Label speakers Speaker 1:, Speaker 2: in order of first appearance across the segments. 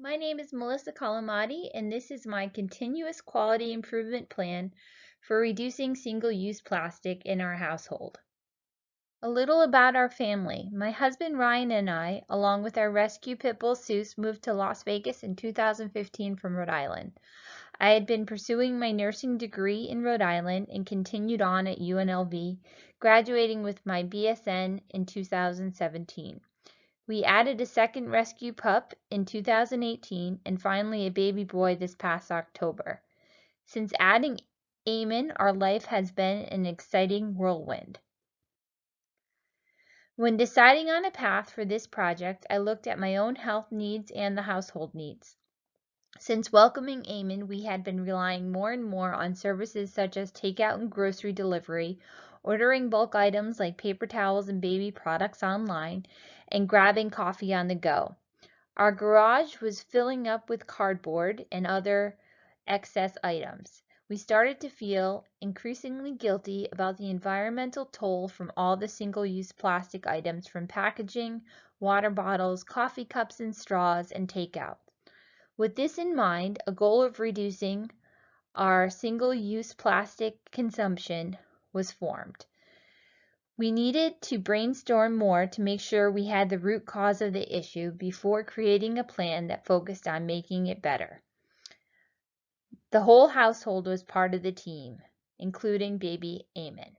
Speaker 1: My name is Melissa Collamati, and this is my continuous quality improvement plan for reducing single-use plastic in our household. A little about our family. My husband Ryan and I, along with our rescue pit bull Seuss, moved to Las Vegas in 2015 from Rhode Island. I had been pursuing my nursing degree in Rhode Island and continued on at UNLV, graduating with my BSN in 2017. We added a second rescue pup in 2018 and finally a baby boy this past October. Since adding Eamon, our life has been an exciting whirlwind. When deciding on a path for this project, I looked at my own health needs and the household needs. Since welcoming Eamon, we had been relying more and more on services such as takeout and grocery delivery, ordering bulk items like paper towels and baby products online, and grabbing coffee on the go. Our garage was filling up with cardboard and other excess items. We started to feel increasingly guilty about the environmental toll from all the single-use plastic items from packaging, water bottles, coffee cups and straws, and takeout. With this in mind, a goal of reducing our single-use plastic consumption was formed. We needed to brainstorm more to make sure we had the root cause of the issue before creating a plan that focused on making it better. The whole household was part of the team, including baby Eamon.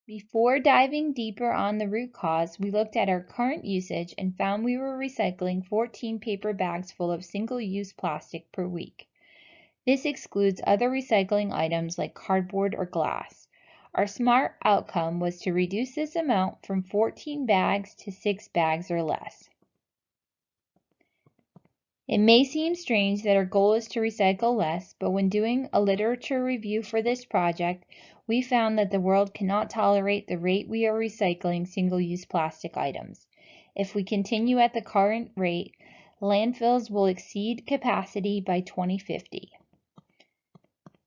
Speaker 1: Before diving deeper on the root cause, we looked at our current usage and found we were recycling 14 paper bags full of single-use plastic per week. This excludes other recycling items like cardboard or glass. Our smart outcome was to reduce this amount from 14 bags to 6 bags or less. It may seem strange that our goal is to recycle less, but when doing a literature review for this project, we found that the world cannot tolerate the rate we are recycling single-use plastic items. If we continue at the current rate, landfills will exceed capacity by 2050.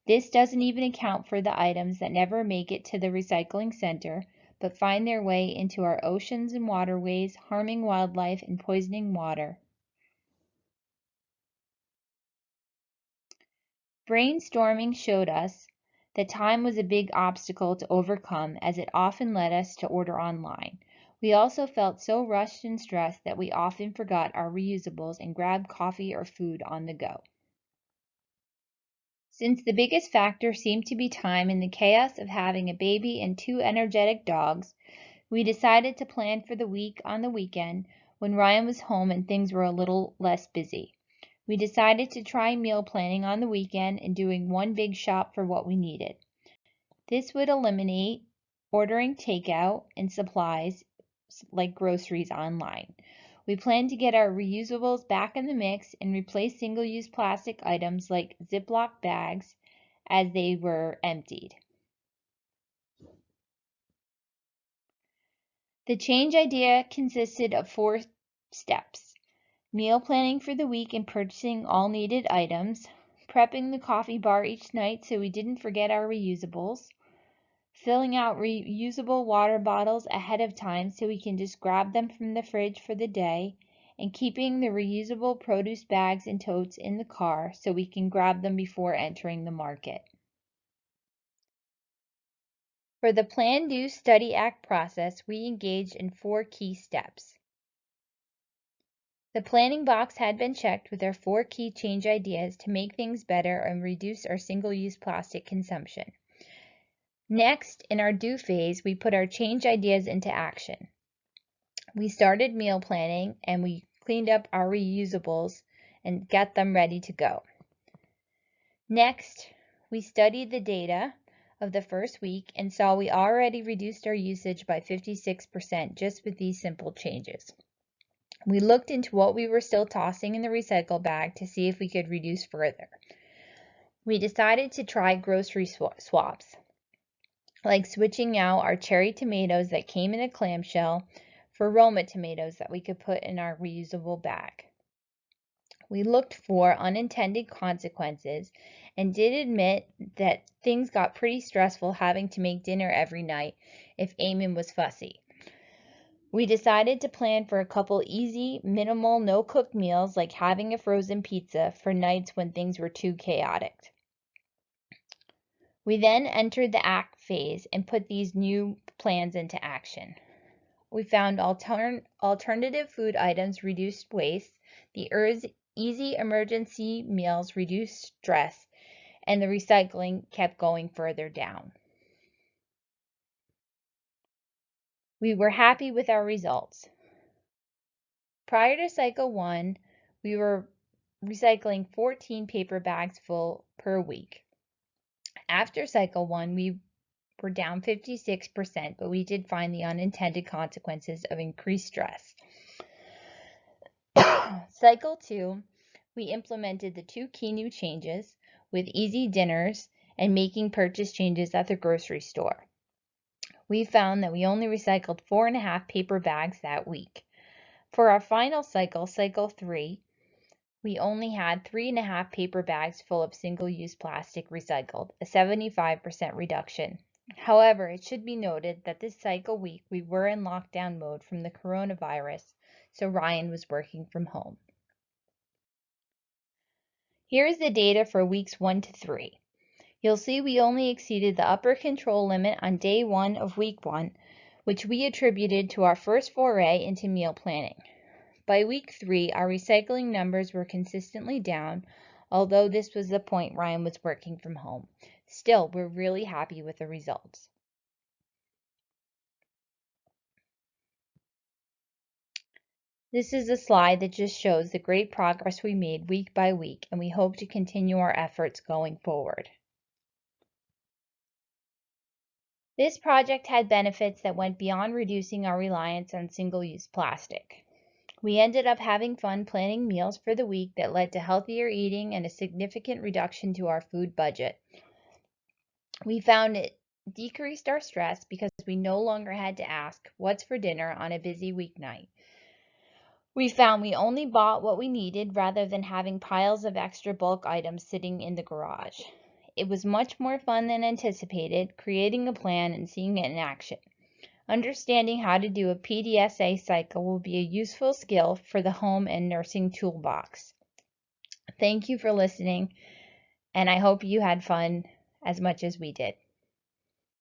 Speaker 1: This doesn't even account for the items that never make it to the recycling center, but find their way into our oceans and waterways, harming wildlife and poisoning water. Brainstorming showed us that time was a big obstacle to overcome, as it often led us to order online. We also felt so rushed and stressed that we often forgot our reusables and grabbed coffee or food on the go. Since the biggest factor seemed to be time in the chaos of having a baby and 2 energetic dogs, we decided to plan for the week on the weekend when Ryan was home and things were a little less busy. We decided to try meal planning on the weekend and doing one big shop for what we needed. This would eliminate ordering takeout and supplies like groceries online. We plan to get our reusables back in the mix and replace single-use plastic items like Ziploc bags as they were emptied. The change idea consisted of 4 steps: meal planning for the week and purchasing all needed items, prepping the coffee bar each night so we didn't forget our reusables, filling out reusable water bottles ahead of time so we can just grab them from the fridge for the day, and keeping the reusable produce bags and totes in the car so we can grab them before entering the market. For the Plan, Do, Study, Act process, we engaged in 4 key steps. The planning box had been checked with our 4 key change ideas to make things better and reduce our single-use plastic consumption. Next, in our do phase, we put our change ideas into action. We started meal planning and we cleaned up our reusables and got them ready to go. Next, we studied the data of the first week and saw we already reduced our usage by 56% just with these simple changes. We looked into what we were still tossing in the recycle bag to see if we could reduce further. We decided to try grocery swaps, like switching out our cherry tomatoes that came in a clamshell for Roma tomatoes that we could put in our reusable bag. We looked for unintended consequences and did admit that things got pretty stressful having to make dinner every night if Eamon was fussy. We decided to plan for a couple easy, minimal, no-cook meals like having a frozen pizza for nights when things were too chaotic. We then entered the act phase and put these new plans into action. We found alternative food items reduced waste, the easy emergency meals reduced stress, and the recycling kept going further down. We were happy with our results. Prior to cycle 1, we were recycling 14 paper bags full per week. After cycle 1, we were down 56%, but we did find the unintended consequences of increased stress. Cycle 2, we implemented the 2 key new changes with easy dinners and making purchase changes at the grocery store. We found that we only recycled 4.5 paper bags that week. For our final cycle, cycle 3, we only had 3.5 paper bags full of single-use plastic recycled, a 75% reduction. However, it should be noted that this cycle week we were in lockdown mode from the coronavirus, so Ryan was working from home. Here is the data for weeks 1 to 3. You'll see we only exceeded the upper control limit on day 1 of week 1, which we attributed to our first foray into meal planning. By week 3, our recycling numbers were consistently down, although this was the point Ryan was working from home. Still, we're really happy with the results. This is a slide that just shows the great progress we made week by week, and we hope to continue our efforts going forward. This project had benefits that went beyond reducing our reliance on single-use plastic. We ended up having fun planning meals for the week that led to healthier eating and a significant reduction to our food budget. We found it decreased our stress because we no longer had to ask, "What's for dinner?" on a busy weeknight. We found we only bought what we needed rather than having piles of extra bulk items sitting in the garage. It was much more fun than anticipated, creating a plan and seeing it in action. Understanding how to do a PDSA cycle will be a useful skill for the home and nursing toolbox. Thank you for listening, and I hope you had fun as much as we did.